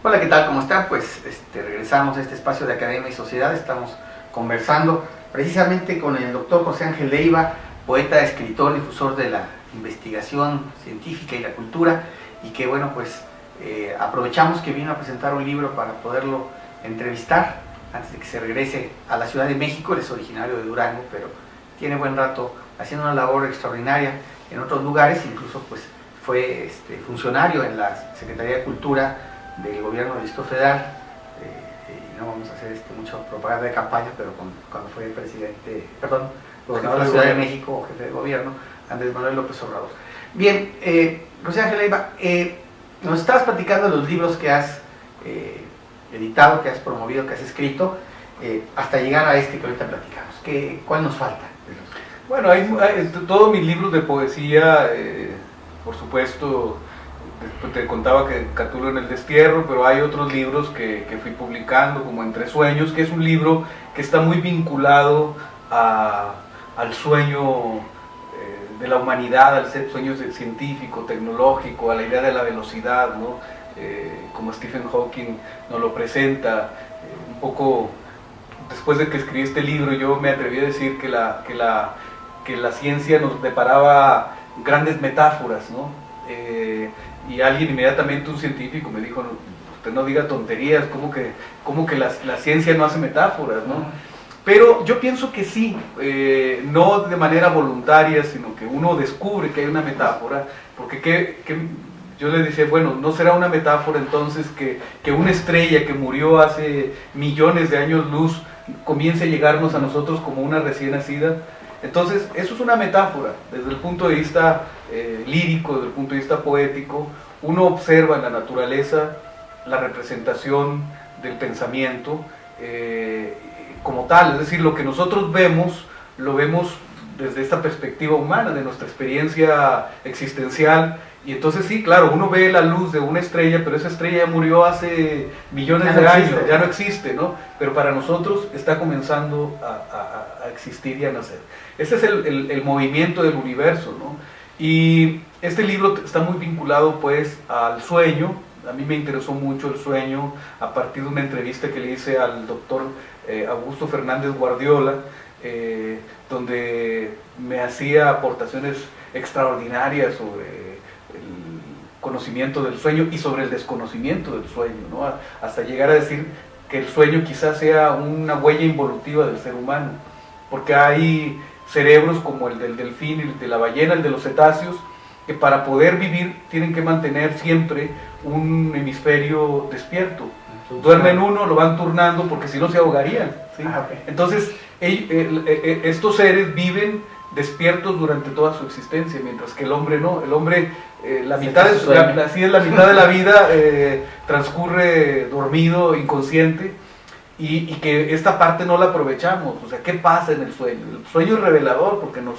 Hola, ¿qué tal? ¿Cómo están? Pues regresamos a este espacio de Academia y Sociedad. Estamos conversando precisamente con el doctor José Ángel Leiva, poeta, escritor, difusor de la investigación científica y la cultura, y que bueno, pues aprovechamos que vino a presentar un libro para poderlo entrevistar antes de que se regrese a la Ciudad de México. Él es originario de Durango, pero tiene buen rato haciendo una labor extraordinaria en otros lugares. Incluso pues fue funcionario en la Secretaría de Cultura del gobierno del Distrito Federal, y no vamos a hacer mucha propaganda de campaña, pero cuando fue presidente, perdón, gobernador de la Ciudad de México o jefe de gobierno, Andrés Manuel López Obrador. Bien, José Ángel Leiva, nos estabas platicando de los libros que has editado, que has promovido, que has escrito, hasta llegar a este que ahorita platicamos. ¿Cuál nos falta? Bueno, hay todos mis libros de poesía, por supuesto. Te contaba que Catulo en el destierro, pero hay otros libros que fui publicando, como Entre Sueños, que es un libro que está muy vinculado al sueño de la humanidad, al sueño científico, tecnológico, a la idea de la velocidad, ¿no? Como Stephen Hawking nos lo presenta. Un poco después de que escribí este libro, yo me atreví a decir que la ciencia nos deparaba grandes metáforas, ¿no? Y alguien inmediatamente, un científico, me dijo: usted no diga tonterías, como que la ciencia no hace metáforas, ¿no? Pero yo pienso que sí, no de manera voluntaria, sino que uno descubre que hay una metáfora, porque yo le decía, bueno, ¿no será una metáfora entonces que una estrella que murió hace millones de años luz comience a llegarnos a nosotros como una recién nacida? Entonces, eso es una metáfora, desde el punto de vista lírico, desde el punto de vista poético. Uno observa en la naturaleza la representación del pensamiento como tal, es decir, lo que nosotros vemos, lo vemos desde esta perspectiva humana, de nuestra experiencia existencial. Y entonces sí, claro, uno ve la luz de una estrella, pero esa estrella ya murió hace millones de años, ya no existe, ¿no? Pero para nosotros está comenzando a existir y a nacer. Ese es el movimiento del universo, ¿no? Y este libro está muy vinculado pues al sueño. A mí me interesó mucho el sueño a partir de una entrevista que le hice al doctor Augusto Fernández Guardiola, donde me hacía aportaciones extraordinarias sobre el conocimiento del sueño y sobre el desconocimiento del sueño, ¿no? Hasta llegar a decir que el sueño quizás sea una huella involutiva del ser humano, porque hay cerebros como el del delfín, el de la ballena, el de los cetáceos, que para poder vivir tienen que mantener siempre un hemisferio despierto. Duermen uno, lo van turnando porque si no se ahogarían, ¿sí? Entonces estos seres viven despiertos durante toda su existencia, mientras que el hombre no. El hombre la mitad de la vida transcurre dormido, inconsciente, y que esta parte no la aprovechamos. O sea, ¿qué pasa en el sueño? El sueño es revelador porque nos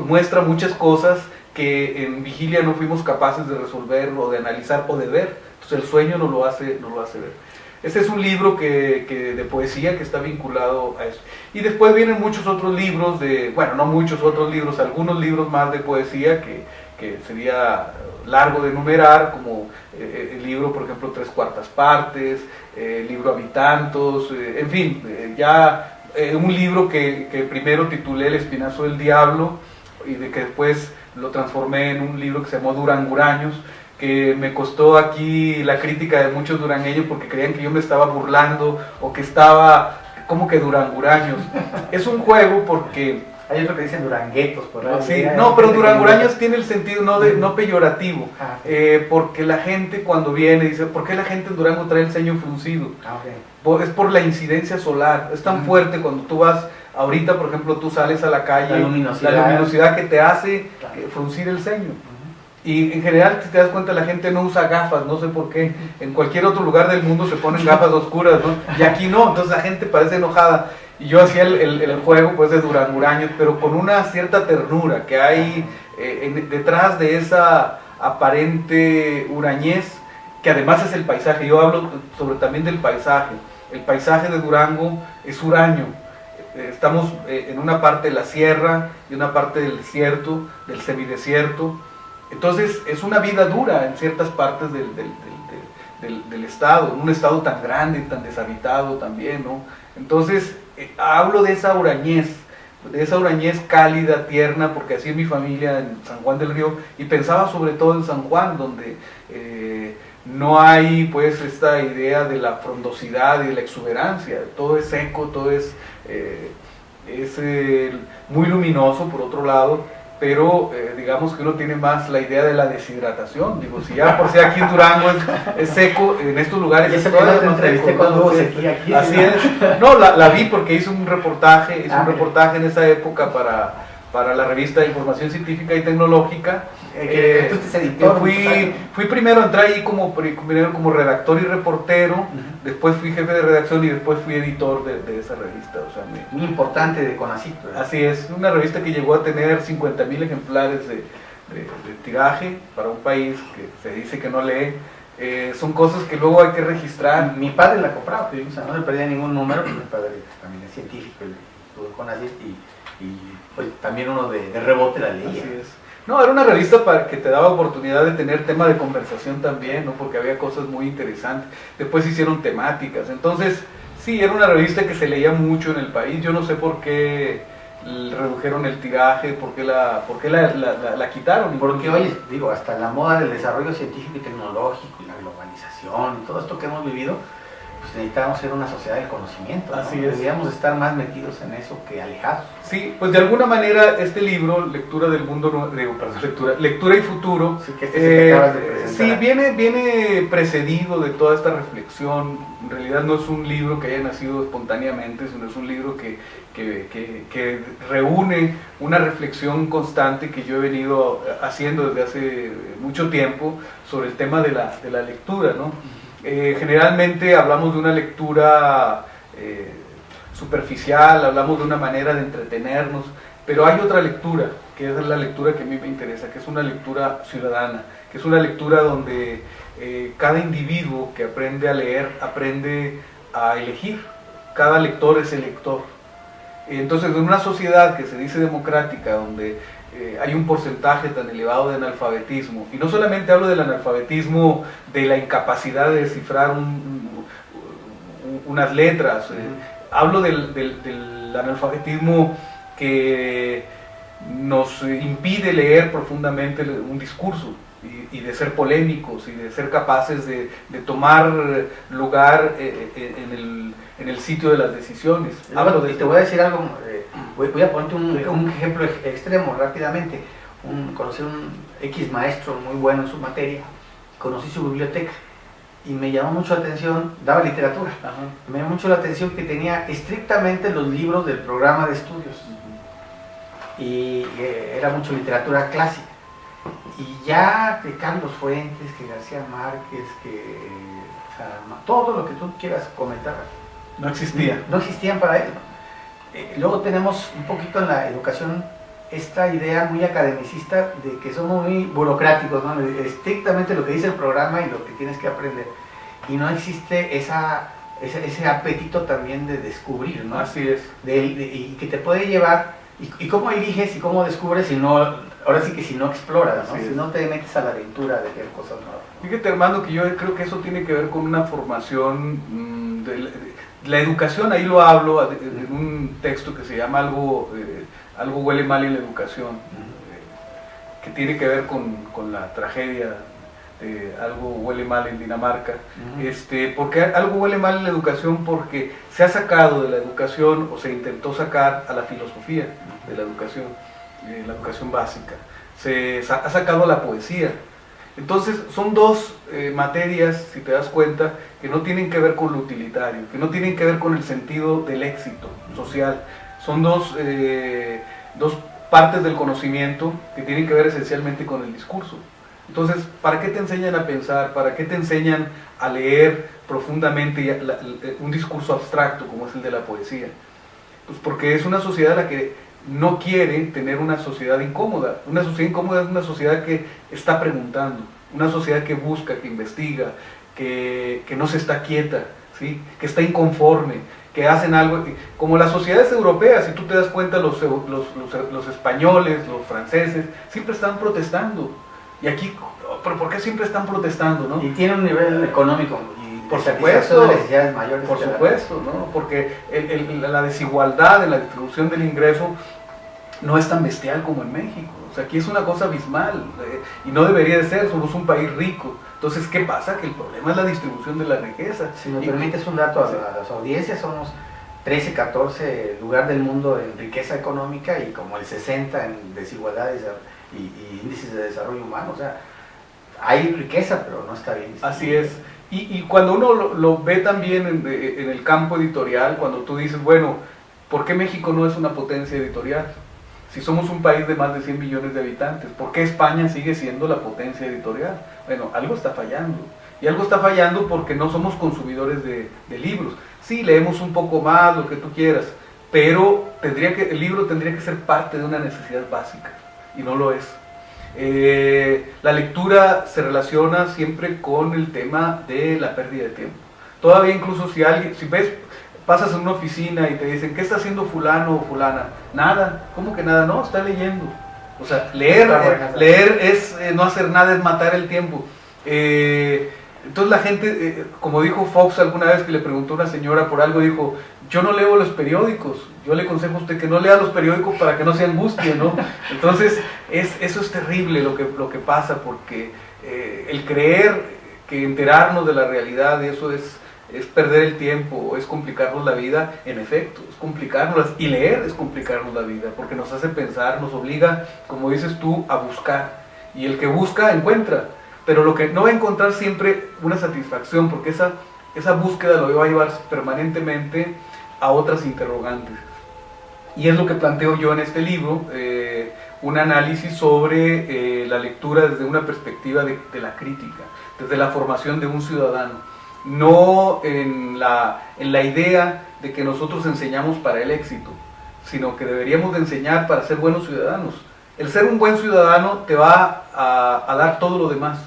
muestra muchas cosas que en vigilia no fuimos capaces de resolver o de analizar o de ver. Entonces el sueño nos lo hace ver. Este es un libro de poesía que está vinculado a eso. Y después vienen muchos otros libros, no muchos otros libros, algunos libros más de poesía que sería largo de enumerar, como el libro, por ejemplo, 3/4 partes, el libro Habitantos, en fin, un libro que primero titulé El Espinazo del Diablo, y que después lo transformé en un libro que se llamó Duranguraños, que me costó aquí la crítica de muchos durangueños porque creían que yo me estaba burlando o que estaba como que duranguraños. Es un juego porque... Hay otro que dicen duranguetos, por ahí. Sí, no, pero duranguraños tiene el sentido no peyorativo, porque la gente cuando viene dice, ¿por qué la gente en Durango trae el ceño fruncido? Es por la incidencia solar, es tan fuerte cuando tú vas, ahorita por ejemplo tú sales a la calle, la luminosidad que te hace fruncir el ceño. Y en general, si te das cuenta, la gente no usa gafas, no sé por qué. En cualquier otro lugar del mundo se ponen gafas oscuras, ¿no? Y aquí no, entonces la gente parece enojada. Y yo hacía el juego pues de duranguraños, pero con una cierta ternura que hay detrás de esa aparente hurañez, que además es el paisaje. Yo hablo también del paisaje. El paisaje de Durango es huraño. Estamos en una parte de la sierra y una parte del desierto, del semidesierto. Entonces es una vida dura en ciertas partes del Estado, en un Estado tan grande, tan deshabitado también, ¿no? Entonces, hablo de esa hurañez cálida, tierna, porque así es mi familia en San Juan del Río, y pensaba sobre todo en San Juan, donde no hay pues esta idea de la frondosidad y de la exuberancia, todo es seco, todo es muy luminoso por otro lado, pero digamos que uno tiene más la idea de la deshidratación. Digo, si ya por si aquí en Durango es seco, en estos lugares es todo te entrevisté cuando hubo sequía aquí. Así es. No, la vi porque hice un reportaje en esa época para la revista de Información Científica y Tecnológica. Fui primero, entré ahí como redactor y reportero, después fui jefe de redacción y después fui editor de esa revista. O sea, muy importante de CONACYT. Así es, una revista que llegó a tener 50,000 ejemplares de tiraje para un país que se dice que no lee. Son cosas que luego hay que registrar. Mi padre la compraba, o sea, no le perdía ningún número, porque mi padre también es científico, estuvo en CONACYT y pues también uno de rebote la leía. Así es. No, era una revista que te daba oportunidad de tener tema de conversación también, ¿no? Porque había cosas muy interesantes. Después hicieron temáticas. Entonces, sí, era una revista que se leía mucho en el país. Yo no sé por qué redujeron el tiraje, por qué la quitaron. Porque, oye, digo, hasta la moda del desarrollo científico y tecnológico y la globalización y todo esto que hemos vivido, pues necesitábamos ser una sociedad del conocimiento, ¿no? Así es. Deberíamos estar más metidos en eso que alejados. Sí, pues de alguna manera este libro, Lectura del Mundo, Lectura y Futuro, sí, que acabas de presentar. Sí, viene precedido de toda esta reflexión. En realidad no es un libro que haya nacido espontáneamente, sino es un libro que reúne una reflexión constante que yo he venido haciendo desde hace mucho tiempo sobre el tema de la lectura, ¿no? Generalmente hablamos de una lectura superficial, hablamos de una manera de entretenernos, pero hay otra lectura, que es la lectura que a mí me interesa, que es una lectura ciudadana, que es una lectura donde cada individuo que aprende a leer, aprende a elegir. Cada lector es elector. Entonces, en una sociedad que se dice democrática, donde hay un porcentaje tan elevado de analfabetismo, y no solamente hablo del analfabetismo de la incapacidad de descifrar unas letras, hablo del analfabetismo que nos impide leer profundamente un discurso y de ser polémicos y de ser capaces de tomar lugar en el sitio de las decisiones. Y te voy a decir algo, voy a ponerte un ejemplo extremo rápidamente. Conocí un X maestro muy bueno en su materia, conocí su biblioteca y me llamó mucho la atención, daba literatura, me llamó mucho la atención que tenía estrictamente los libros del programa de estudios y era mucho literatura clásica. Y ya que Carlos Fuentes, que García Márquez, o sea, todo lo que tú quieras comentar, no existía. No existían para él. Luego tenemos un poquito en la educación esta idea muy academicista de que somos muy burocráticos, ¿no? Estrictamente lo que dice el programa y lo que tienes que aprender. Y no existe ese apetito también de descubrir, ¿no? Así es. Y que te puede llevar, y cómo eliges y cómo descubres si no, ahora sí que si no exploras, ¿no? Si no te metes a la aventura de ver cosas nuevas. Fíjate, Armando, que yo creo que eso tiene que ver con una formación la educación. Ahí lo hablo en un texto que se llama Algo huele mal en la educación, que tiene que ver con la tragedia de Algo huele mal en Dinamarca. Porque algo huele mal en la educación porque se ha sacado de la educación, o se intentó sacar a la filosofía de la educación básica, se ha sacado la poesía. Entonces son dos materias, si te das cuenta, que no tienen que ver con lo utilitario, que no tienen que ver con el sentido del éxito social. Son dos partes del conocimiento que tienen que ver esencialmente con el discurso. Entonces, ¿para qué te enseñan a pensar? ¿Para qué te enseñan a leer profundamente un discurso abstracto como es el de la poesía? Pues porque es una sociedad a la que no quiere tener una sociedad incómoda. Una sociedad incómoda es una sociedad que está preguntando, una sociedad que busca, que investiga, que no se está quieta, ¿sí? Que está inconforme, que hacen algo. Como las sociedades europeas, si tú te das cuenta, los españoles, los franceses, siempre están protestando. Y aquí, ¿pero por qué siempre están protestando, no? Y tiene un nivel económico y Por de supuesto, satisfacción de necesidades mayores. por supuesto, ¿no? Porque la desigualdad en la distribución del ingreso no es tan bestial como en México. O sea, aquí es una cosa abismal y no debería de ser, somos un país rico. Entonces, ¿qué pasa? Que el problema es la distribución de la riqueza. Si me permites un dato a las audiencias, somos 13, 14 lugar del mundo en riqueza económica y como el 60 en desigualdades y índices de desarrollo humano. O sea, hay riqueza, pero no está bien distribuida. Así es. Y cuando uno lo ve también en el campo editorial, cuando tú dices, bueno, ¿por qué México no es una potencia editorial? Si somos un país de más de 100 millones de habitantes, ¿por qué España sigue siendo la potencia editorial? Bueno, algo está fallando. Y algo está fallando porque no somos consumidores de libros. Sí, leemos un poco más, lo que tú quieras, pero el libro tendría que ser parte de una necesidad básica, y no lo es. La lectura se relaciona siempre con el tema de la pérdida de tiempo. Todavía incluso si ves, pasas en una oficina y te dicen, ¿qué está haciendo fulano o fulana? Nada. ¿Cómo que nada? No, está leyendo. O sea, leer es no hacer nada, es matar el tiempo. Entonces la gente, como dijo Fox alguna vez que le preguntó a una señora por algo, dijo, yo no leo los periódicos, yo le aconsejo a usted que no lea los periódicos para que no se angustie, ¿no? Entonces eso es terrible lo que pasa, porque el creer que enterarnos de la realidad, eso es perder el tiempo, es complicarnos la vida. En efecto, es complicarnos, y leer es complicarnos la vida, porque nos hace pensar, nos obliga, como dices tú, a buscar, y el que busca, encuentra, pero lo que no va a encontrar siempre una satisfacción, porque esa búsqueda lo va a llevar permanentemente a otras interrogantes, y es lo que planteo yo en este libro, un análisis sobre la lectura desde una perspectiva de la crítica, desde la formación de un ciudadano, no en la idea de que nosotros enseñamos para el éxito, sino que deberíamos de enseñar para ser buenos ciudadanos. El ser un buen ciudadano te va a dar todo lo demás,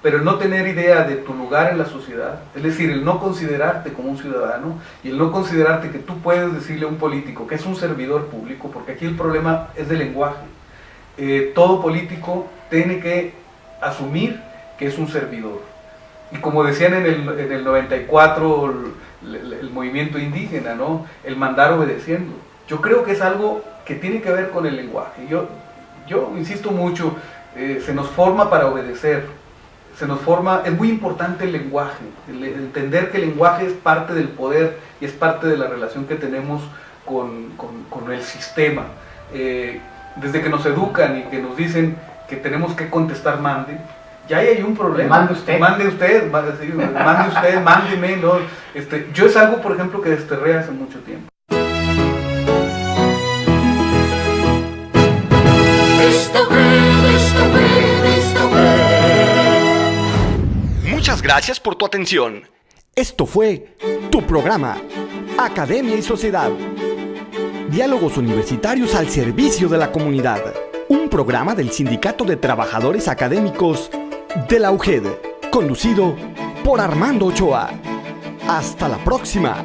pero el no tener idea de tu lugar en la sociedad, es decir, el no considerarte como un ciudadano y el no considerarte que tú puedes decirle a un político que es un servidor público, porque aquí el problema es del lenguaje. Todo político tiene que asumir que es un servidor. Y como decían en el 94 el movimiento indígena, ¿no? El mandar obedeciendo. Yo creo que es algo que tiene que ver con el lenguaje. Yo insisto mucho, se nos forma para obedecer, es muy importante el lenguaje, el entender que el lenguaje es parte del poder y es parte de la relación que tenemos con el sistema. Desde que nos educan y que nos dicen que tenemos que contestar mande, ya hay un problema. Mande usted, mándeme, ¿no? Yo es algo, por ejemplo, que desterré hace mucho tiempo. Muchas gracias por tu atención. Esto fue tu programa, Academia y Sociedad. Diálogos universitarios al servicio de la comunidad. Un programa del Sindicato de Trabajadores Académicos de la UGED, conducido por Armando Ochoa. Hasta la próxima.